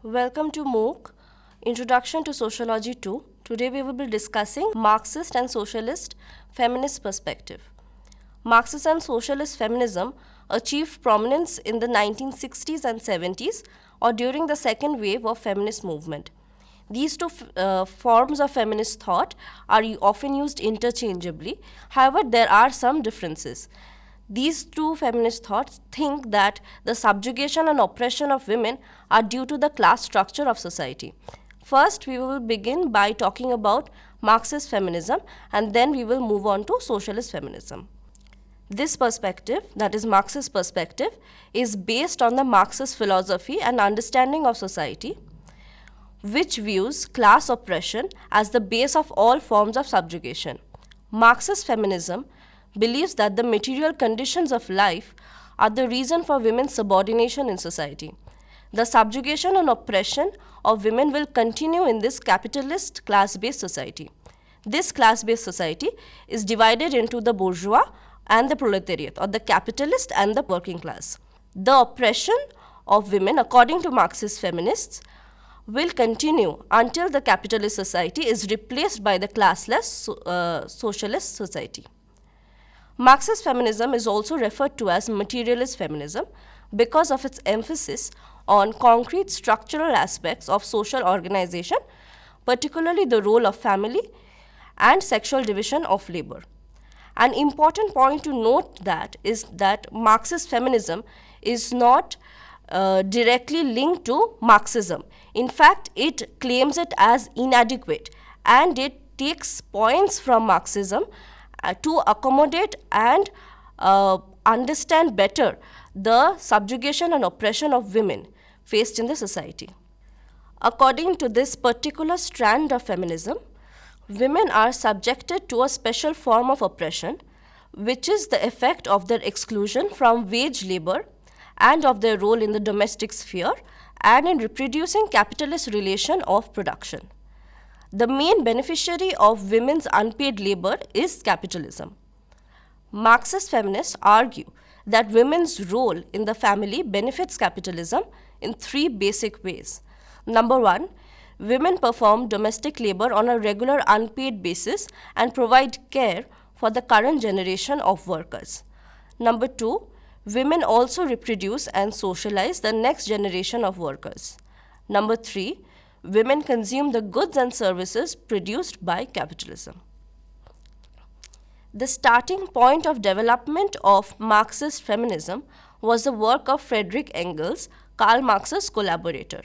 Welcome to MOOC, Introduction to Sociology 2. Today we will be discussing Marxist and Socialist Feminist Perspective. Marxist and Socialist feminism achieved prominence in the 1960s and 70s or during the second wave of feminist movement. These two forms of feminist thought are often used interchangeably. However, there are some differences. These two feminist thoughts think that the subjugation and oppression of women are due to the class structure of society. First, we will begin by talking about Marxist feminism, and then we will move on to socialist feminism. This perspective, that is Marxist perspective, is based on the Marxist philosophy and understanding of society, which views class oppression as the base of all forms of subjugation. Marxist feminism believes that the material conditions of life are the reason for women's subordination in society. The subjugation and oppression of women will continue in this capitalist class-based society. This class-based society is divided into the bourgeois and the proletariat, or the capitalist and the working class. The oppression of women, according to Marxist feminists, will continue until the capitalist society is replaced by the classless socialist society. Marxist feminism is also referred to as materialist feminism because of its emphasis on concrete structural aspects of social organization, particularly the role of family and sexual division of labor. An important point to note that is that Marxist feminism is not directly linked to Marxism. In fact, it claims it as inadequate, and it takes points from Marxism to accommodate and understand better the subjugation and oppression of women faced in the society. According to this particular strand of feminism, women are subjected to a special form of oppression, which is the effect of their exclusion from wage labor and of their role in the domestic sphere and in reproducing capitalist relation of production. The main beneficiary of women's unpaid labor is capitalism. Marxist feminists argue that women's role in the family benefits capitalism in three basic ways. Number one, women perform domestic labor on a regular unpaid basis and provide care for the current generation of workers. Number two, women also reproduce and socialize the next generation of workers. Number three, women consume the goods and services produced by capitalism. The starting point of development of Marxist feminism was the work of Friedrich Engels, Karl Marx's collaborator.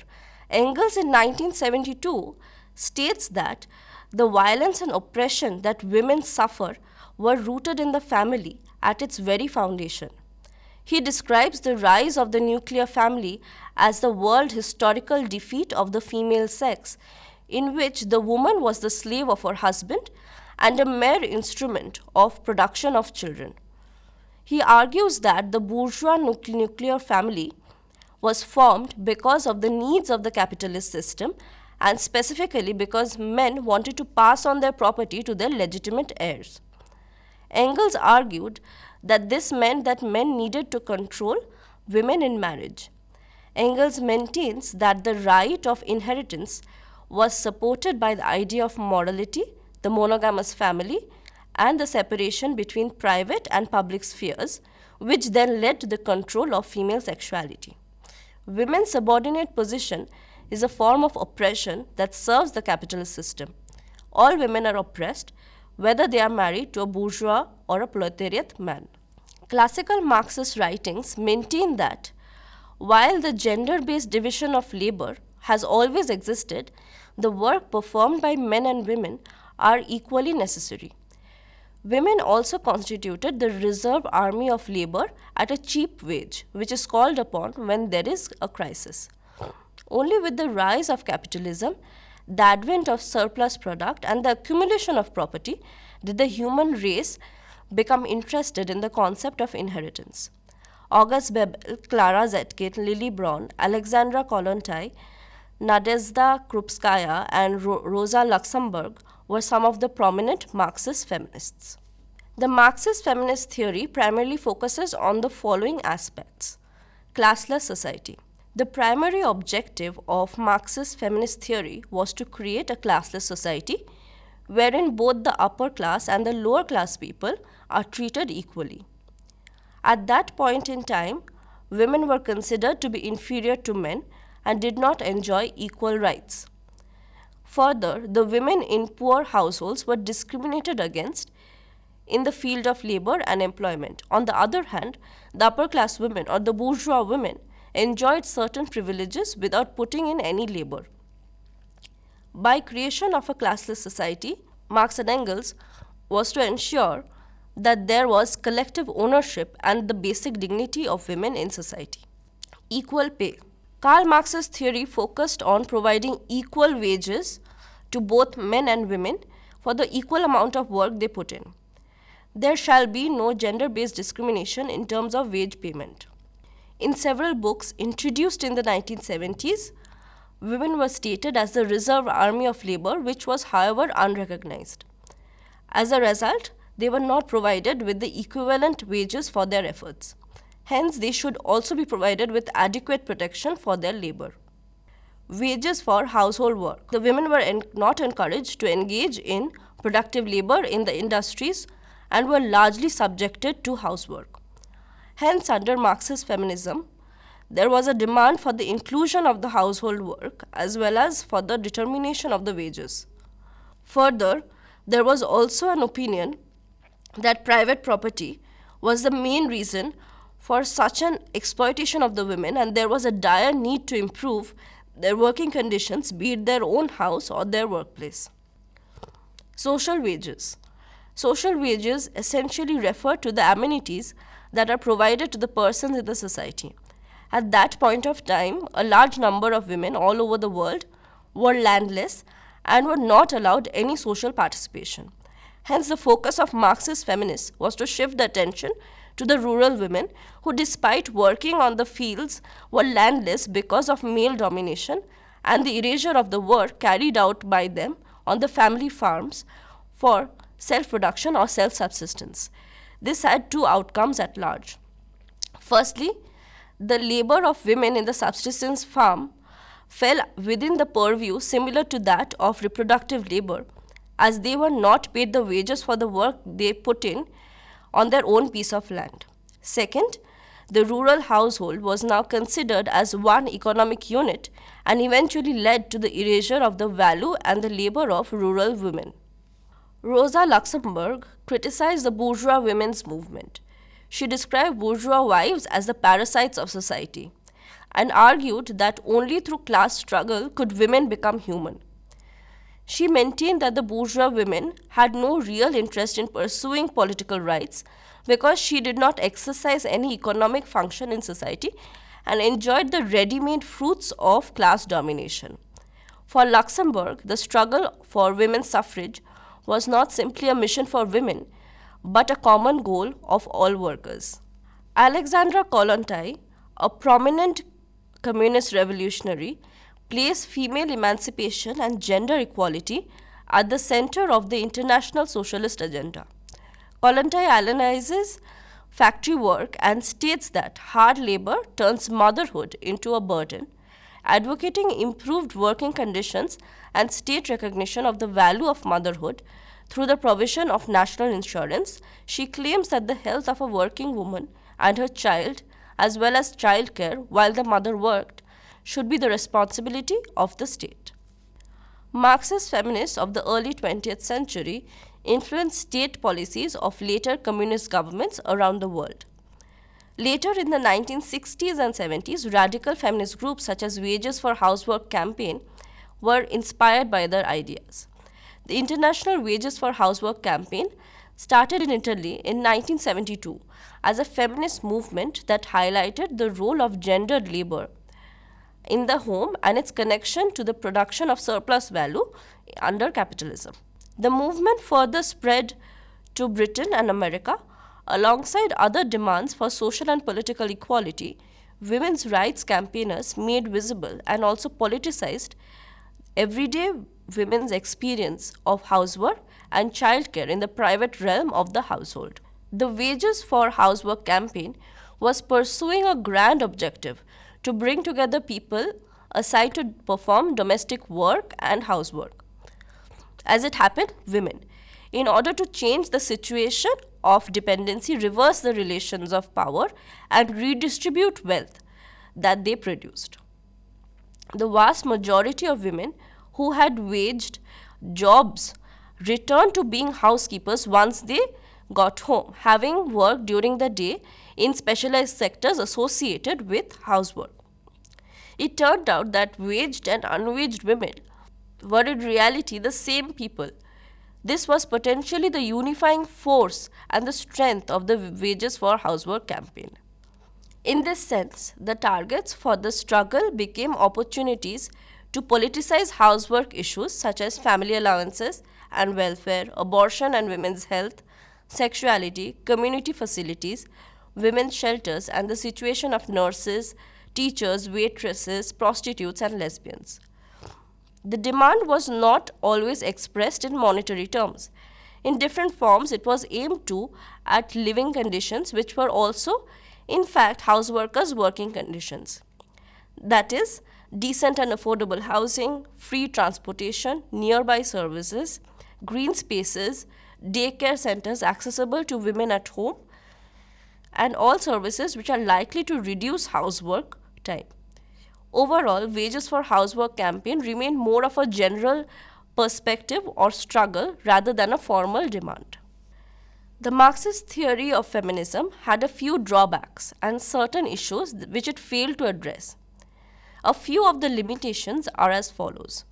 Engels in 1972 states that the violence and oppression that women suffer were rooted in the family at its very foundation. He describes the rise of the nuclear family as the world historical defeat of the female sex, in which the woman was the slave of her husband and a mere instrument of production of children. He argues that the bourgeois nuclear family was formed because of the needs of the capitalist system, and specifically because men wanted to pass on their property to their legitimate heirs. Engels argued that this meant that men needed to control women in marriage. Engels maintains that the right of inheritance was supported by the idea of morality, the monogamous family, and the separation between private and public spheres, which then led to the control of female sexuality. Women's subordinate position is a form of oppression that serves the capitalist system. All women are oppressed, whether they are married to a bourgeois or a proletariat man. Classical Marxist writings maintain that while the gender-based division of labor has always existed, the work performed by men and women are equally necessary. Women also constituted the reserve army of labor at a cheap wage, which is called upon when there is a crisis. Only with the rise of capitalism, the advent of surplus product, and the accumulation of property did the human race become interested in the concept of inheritance. August Bebel, Clara Zetkin, Lily Brown, Alexandra Kollontai, Nadezhda Krupskaya, and Rosa Luxemburg were some of the prominent Marxist feminists. The Marxist feminist theory primarily focuses on the following aspects: classless society. The primary objective of Marxist feminist theory was to create a classless society wherein both the upper class and the lower class people are treated equally. At that point in time, women were considered to be inferior to men and did not enjoy equal rights. Further, the women in poor households were discriminated against in the field of labor and employment. On the other hand, the upper class women or the bourgeois women enjoyed certain privileges without putting in any labor. By creation of a classless society, Marx and Engels was to ensure that there was collective ownership and the basic dignity of women in society. Equal pay. Karl Marx's theory focused on providing equal wages to both men and women for the equal amount of work they put in. There shall be no gender-based discrimination in terms of wage payment. In several books introduced in the 1970s, women were stated as the reserve army of labor, which was, however, unrecognized. As a result, they were not provided with the equivalent wages for their efforts. Hence, they should also be provided with adequate protection for their labor. Wages for household work. The women were not encouraged to engage in productive labor in the industries and were largely subjected to housework. Hence, under Marxist feminism, there was a demand for the inclusion of the household work as well as for the determination of the wages. Further, there was also an opinion that private property was the main reason for such an exploitation of the women, and there was a dire need to improve their working conditions, be it their own house or their workplace. Social wages. Social wages essentially refer to the amenities that are provided to the persons in the society. At that point of time, a large number of women all over the world were landless and were not allowed any social participation. Hence, the focus of Marxist feminists was to shift the attention to the rural women who, despite working on the fields, were landless because of male domination and the erasure of the work carried out by them on the family farms for self-production or self-subsistence. This had two outcomes at large. Firstly, the labor of women in the subsistence farm fell within the purview similar to that of reproductive labor, as they were not paid the wages for the work they put in on their own piece of land. Second, the rural household was now considered as one economic unit and eventually led to the erasure of the value and the labor of rural women. Rosa Luxemburg criticized the bourgeois women's movement. She described bourgeois wives as the parasites of society and argued that only through class struggle could women become human. She maintained that the bourgeois women had no real interest in pursuing political rights because she did not exercise any economic function in society and enjoyed the ready-made fruits of class domination. For Luxemburg, the struggle for women's suffrage was not simply a mission for women, but a common goal of all workers. Alexandra Kollontai, a prominent communist revolutionary, placed female emancipation and gender equality at the center of the international socialist agenda. Kollontai analyzes factory work and states that hard labor turns motherhood into a burden, advocating improved working conditions and state recognition of the value of motherhood through the provision of national insurance. She claims that the health of a working woman and her child, as well as childcare while the mother worked, should be the responsibility of the state. Marxist feminists of the early 20th century influenced state policies of later communist governments around the world. Later in the 1960s and 70s, radical feminist groups such as Wages for Housework campaign were inspired by their ideas. The International Wages for Housework campaign started in Italy in 1972 as a feminist movement that highlighted the role of gendered labor in the home and its connection to the production of surplus value under capitalism. The movement further spread to Britain and America. Alongside other demands for social and political equality, women's rights campaigners made visible and also politicized everyday women's experience of housework and childcare in the private realm of the household. The Wages for Housework campaign was pursuing a grand objective to bring together people assigned to perform domestic work and housework. As it happened, women, in order to change the situation of dependency, reverse the relations of power, and redistribute wealth that they produced. The vast majority of women who had waged jobs returned to being housekeepers once they got home, having worked during the day in specialized sectors associated with housework. It turned out that waged and unwaged women were in reality the same people. This was potentially the unifying force and the strength of the Wages for Housework campaign. In this sense, the targets for the struggle became opportunities to politicize housework issues such as family allowances and welfare, abortion and women's health, sexuality, community facilities, women's shelters, and the situation of nurses, teachers, waitresses, prostitutes, and lesbians. The demand was not always expressed in monetary terms. In different forms, it was aimed to at living conditions which were also, in fact, houseworkers' working conditions. That is, decent and affordable housing, free transportation, nearby services, green spaces, daycare centers accessible to women at home, and all services which are likely to reduce housework time. Overall, Wages for Housework campaign remained more of a general perspective or struggle rather than a formal demand. The Marxist theory of feminism had a few drawbacks and certain issues which it failed to address. A few of the limitations are as follows.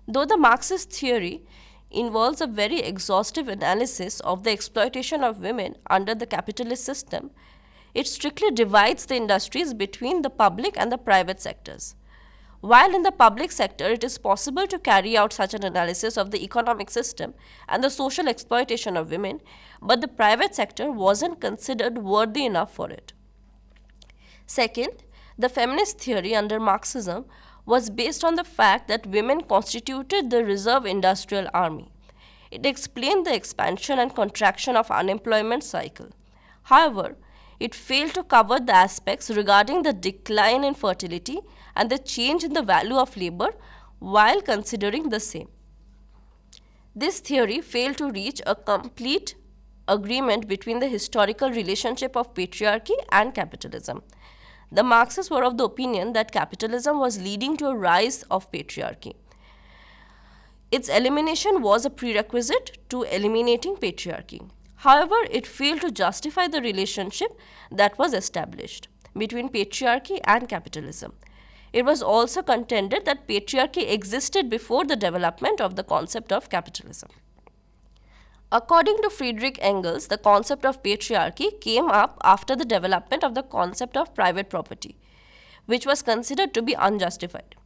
Though the Marxist theory involves a very exhaustive analysis of the exploitation of women under the capitalist system, it strictly divides the industries between the public and the private sectors. While in the public sector, it is possible to carry out such an analysis of the economic system and the social exploitation of women, but the private sector wasn't considered worthy enough for it. Second, the feminist theory under Marxism was based on the fact that women constituted the reserve industrial army. It explained the expansion and contraction of unemployment cycle. However, it failed to cover the aspects regarding the decline in fertility and the change in the value of labor while considering the same. This theory failed to reach a complete agreement between the historical relationship of patriarchy and capitalism. The Marxists were of the opinion that capitalism was leading to a rise of patriarchy. Its elimination was a prerequisite to eliminating patriarchy. However, it failed to justify the relationship that was established between patriarchy and capitalism. It was also contended that patriarchy existed before the development of the concept of capitalism. According to Friedrich Engels, the concept of patriarchy came up after the development of the concept of private property, which was considered to be unjustified.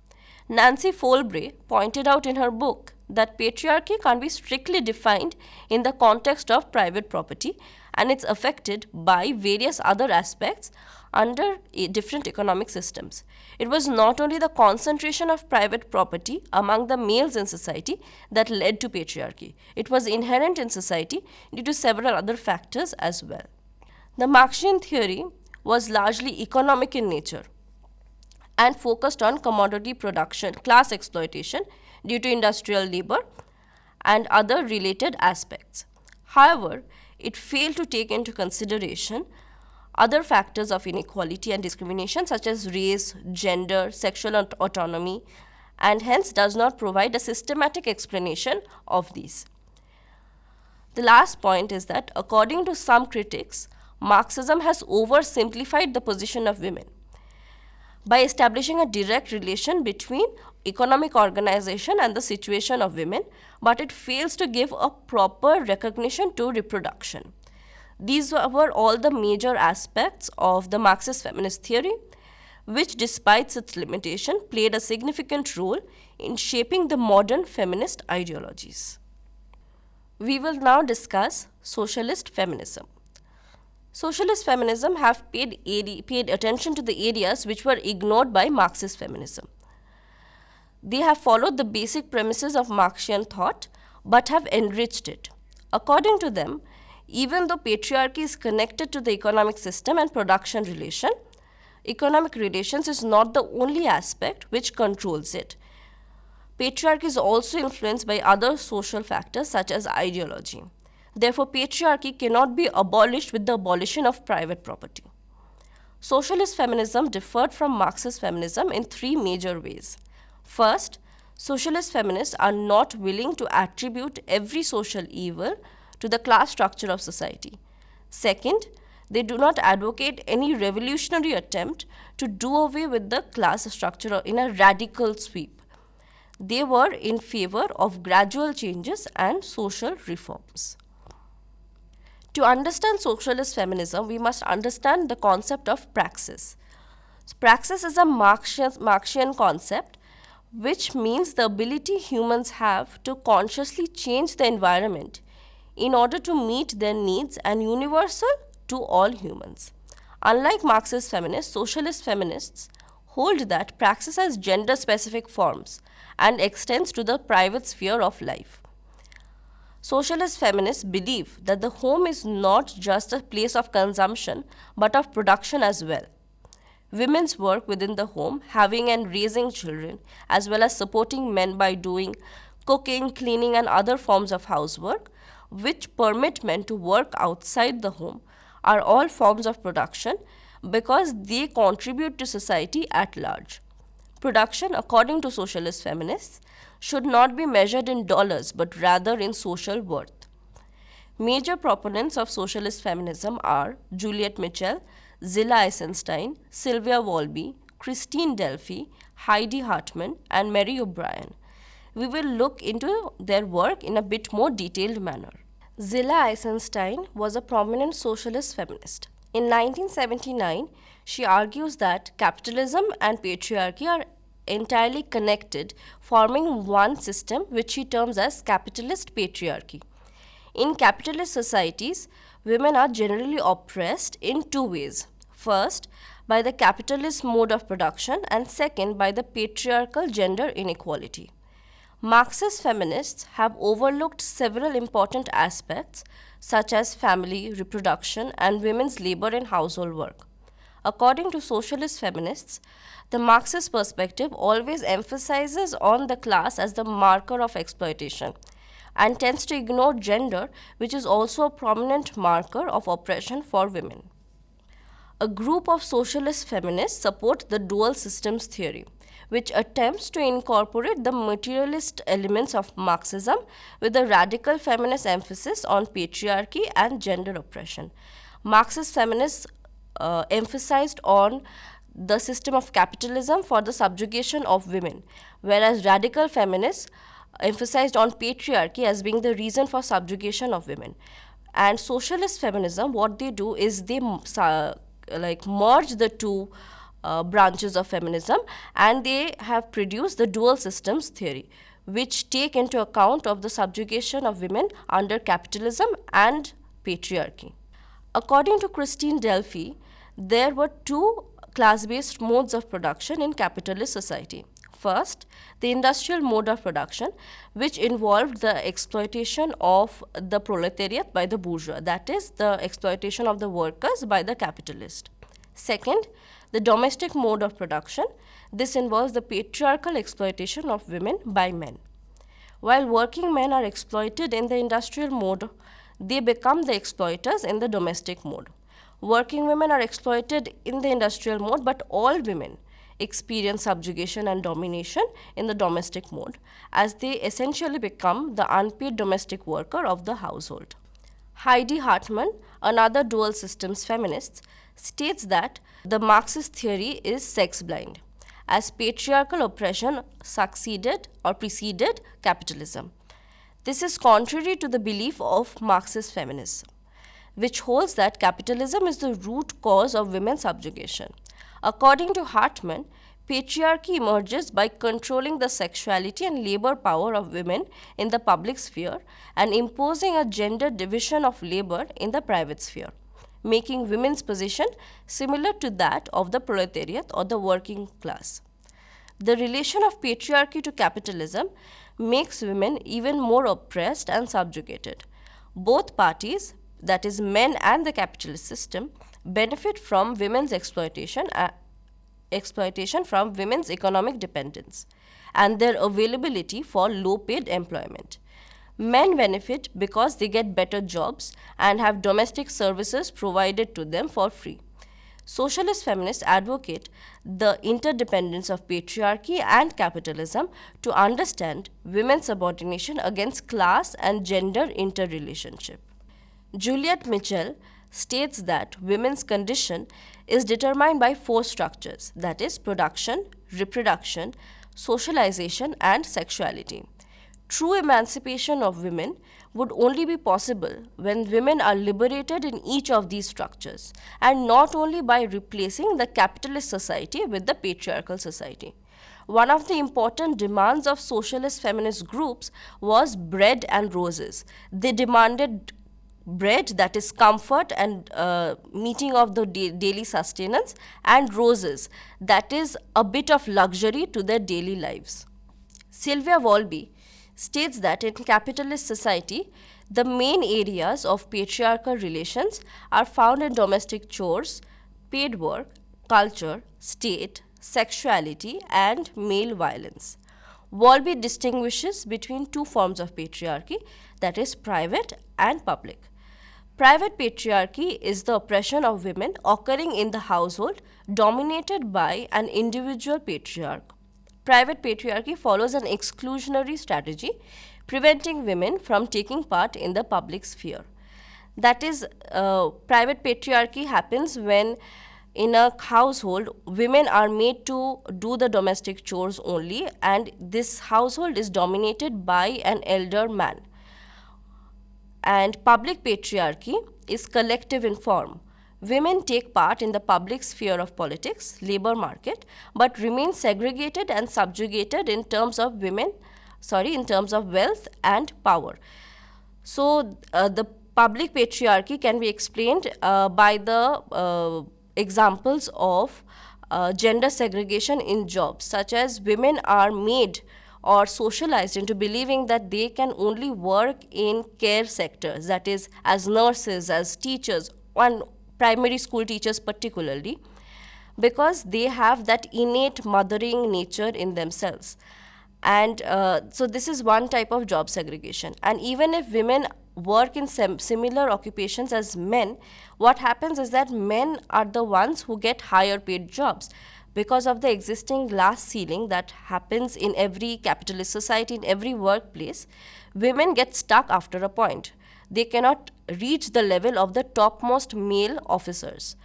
Nancy Folbre pointed out in her book that patriarchy can't be strictly defined in the context of private property, and it's affected by various other aspects under different economic systems. It was not only the concentration of private property among the males in society that led to patriarchy. It was inherent in society due to several other factors as well. The Marxian theory was largely economic in nature and focused on commodity production, class exploitation due to industrial labor, and other related aspects. However, it failed to take into consideration other factors of inequality and discrimination such as race, gender, sexual autonomy, and hence does not provide a systematic explanation of these. The last point is that according to some critics, Marxism has oversimplified the position of women by establishing a direct relation between economic organization and the situation of women, but it fails to give a proper recognition to reproduction. These were all the major aspects of the Marxist feminist theory, which despite its limitation played a significant role in shaping the modern feminist ideologies. We will now discuss socialist feminism. Socialist feminism have paid attention to the areas which were ignored by Marxist feminism. They have followed the basic premises of Marxian thought but have enriched it. According to them, even though patriarchy is connected to the economic system and production relation, Economic relations is not the only aspect which controls it. Patriarchy is also influenced by other social factors such as ideology. Therefore, patriarchy cannot be abolished with the abolition of private property. Socialist feminism differed from Marxist feminism in three major ways. First, socialist feminists are not willing to attribute every social evil to the class structure of society. Second, they do not advocate any revolutionary attempt to do away with the class structure in a radical sweep. They were in favor of gradual changes and social reforms. To understand socialist feminism, we must understand the concept of praxis. Praxis is a Marxian concept, which means the ability humans have to consciously change the environment in order to meet their needs and universal to all humans. Unlike Marxist feminists, socialist feminists hold that praxis has gender specific forms and extends to the private sphere of life. Socialist feminists believe that the home is not just a place of consumption but of production as well. Women's work within the home, having and raising children, as well as supporting men by doing cooking, cleaning, and other forms of housework, which permit men to work outside the home, are all forms of production because they contribute to society at large. Production, according to socialist feminists, should not be measured in dollars but rather in social worth. Major proponents of socialist feminism are Juliet Mitchell, Zillah Eisenstein, Sylvia Walby, Christine Delphi, Heidi Hartman, and Mary O'Brien. We will look into their work in a bit more detailed manner. Zillah Eisenstein was a prominent socialist feminist. In 1979, she argues that capitalism and patriarchy are entirely connected, forming one system which she terms as capitalist patriarchy. In capitalist societies, women are generally oppressed in two ways. First, by the capitalist mode of production, and second, by the patriarchal gender inequality. Marxist feminists have overlooked several important aspects such as family, reproduction, and women's labor and household work. According to socialist feminists, the Marxist perspective always emphasizes on the class as the marker of exploitation and tends to ignore gender, which is also a prominent marker of oppression for women. A group of socialist feminists support the dual systems theory, which attempts to incorporate the materialist elements of Marxism with a radical feminist emphasis on patriarchy and gender oppression. Marxist feminists emphasized on the system of capitalism for the subjugation of women, whereas radical feminists emphasized on patriarchy as being the reason for subjugation of women. And socialist feminism, what they do is they merge the two branches of feminism, and they have produced the dual systems theory, which take into account of the subjugation of women under capitalism and patriarchy. According to Christine Delphi, there were two class-based modes of production in capitalist society. First, the industrial mode of production, which involved the exploitation of the proletariat by the bourgeois, that is, the exploitation of the workers by the capitalist. Second, the domestic mode of production. This involves the patriarchal exploitation of women by men. While working men are exploited in the industrial mode, they become the exploiters in the domestic mode. Working women are exploited in the industrial mode, but all women experience subjugation and domination in the domestic mode, as they essentially become the unpaid domestic worker of the household. Heidi Hartman, another dual systems feminist, states that the Marxist theory is sex blind, as patriarchal oppression succeeded or preceded capitalism. This is contrary to the belief of Marxist feminism, which holds that capitalism is the root cause of women's subjugation. According to Hartman, patriarchy emerges by controlling the sexuality and labor power of women in the public sphere and imposing a gender division of labor in the private sphere, making women's position similar to that of the proletariat or the working class. The relation of patriarchy to capitalism makes women even more oppressed and subjugated. Both parties, that is, men and the capitalist system, benefit from women's exploitation exploitation from women's economic dependence and their availability for low paid employment. Men benefit because they get better jobs and have domestic services provided to them for free. Socialist feminists advocate the interdependence of patriarchy and capitalism to understand women's subordination against class and gender interrelationship. Juliet Mitchell states that women's condition is determined by four structures, that is, production, reproduction, socialization, and sexuality. True emancipation of women would only be possible when women are liberated in each of these structures, and not only by replacing the capitalist society with the patriarchal society. One of the important demands of socialist feminist groups was bread and roses. They demanded bread, that is comfort and meeting of the daily sustenance, and roses, that is a bit of luxury to their daily lives. Sylvia Wolby states that in capitalist society, the main areas of patriarchal relations are found in domestic chores, paid work, culture, state, sexuality, and male violence. Wolby distinguishes between two forms of patriarchy, that is, private and public. Private patriarchy is the oppression of women occurring in the household dominated by an individual patriarch. Private patriarchy follows an exclusionary strategy, preventing women from taking part in the public sphere. That is, private patriarchy happens when in a household, women are made to do the domestic chores only, and this household is dominated by an elder man. And public patriarchy is collective in form. Women take part in the public sphere of politics, labor market, but remain segregated and subjugated in terms of wealth and power. So, the public patriarchy can be explained by the examples of gender segregation in jobs, such as women are made or socialized into believing that they can only work in care sectors, that is, as nurses, as teachers, and primary school teachers particularly, because they have that innate mothering nature in themselves. And so this is one type of job segregation. And even if women work in similar occupations as men, what happens is that men are the ones who get higher paid jobs. Because of the existing glass ceiling that happens in every capitalist society, in every workplace, women get stuck after a point. They cannot reach the level of the topmost male officers.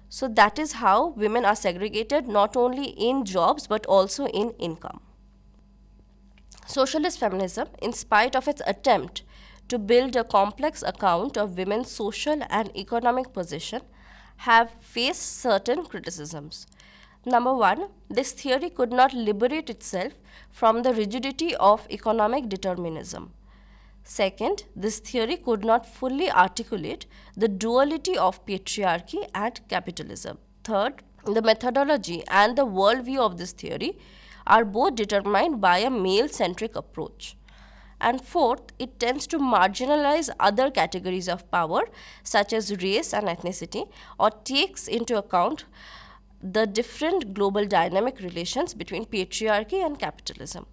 So that is how women are segregated not only in jobs but also in income. Socialist feminism, in spite of its attempt to build a complex account of women's social and economic position, have faced certain criticisms. Number one, this theory could not liberate itself from the rigidity of economic determinism. Second, this theory could not fully articulate the duality of patriarchy and capitalism. Third, the methodology and the worldview of this theory are both determined by a male-centric approach. And fourth, it tends to marginalize other categories of power, such as race and ethnicity, or takes into account the different global dynamic relations between patriarchy and capitalism.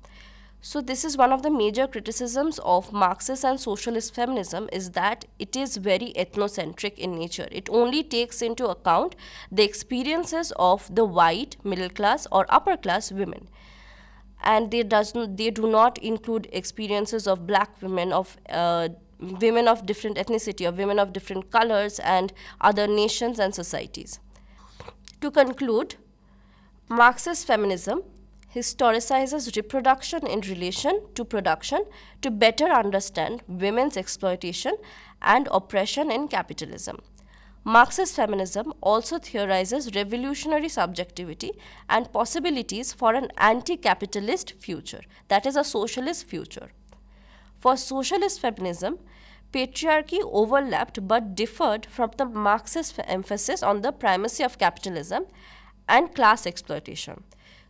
So this is one of the major criticisms of Marxist and socialist feminism, is that it is very ethnocentric in nature. It only takes into account the experiences of the white, middle class or upper class women. And they do not include experiences of black women, of women of different ethnicity, of women of different colors and other nations and societies. To conclude, Marxist feminism historicizes reproduction in relation to production to better understand women's exploitation and oppression in capitalism. Marxist feminism also theorizes revolutionary subjectivity and possibilities for an anti-capitalist future, that is, a socialist future. For socialist feminism, patriarchy overlapped but differed from the Marxist emphasis on the primacy of capitalism and class exploitation.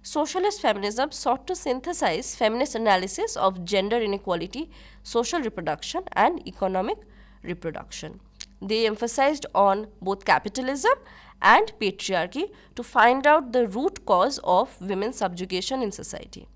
Socialist feminism sought to synthesize feminist analysis of gender inequality, social reproduction, and economic reproduction. They emphasized on both capitalism and patriarchy to find out the root cause of women's subjugation in society.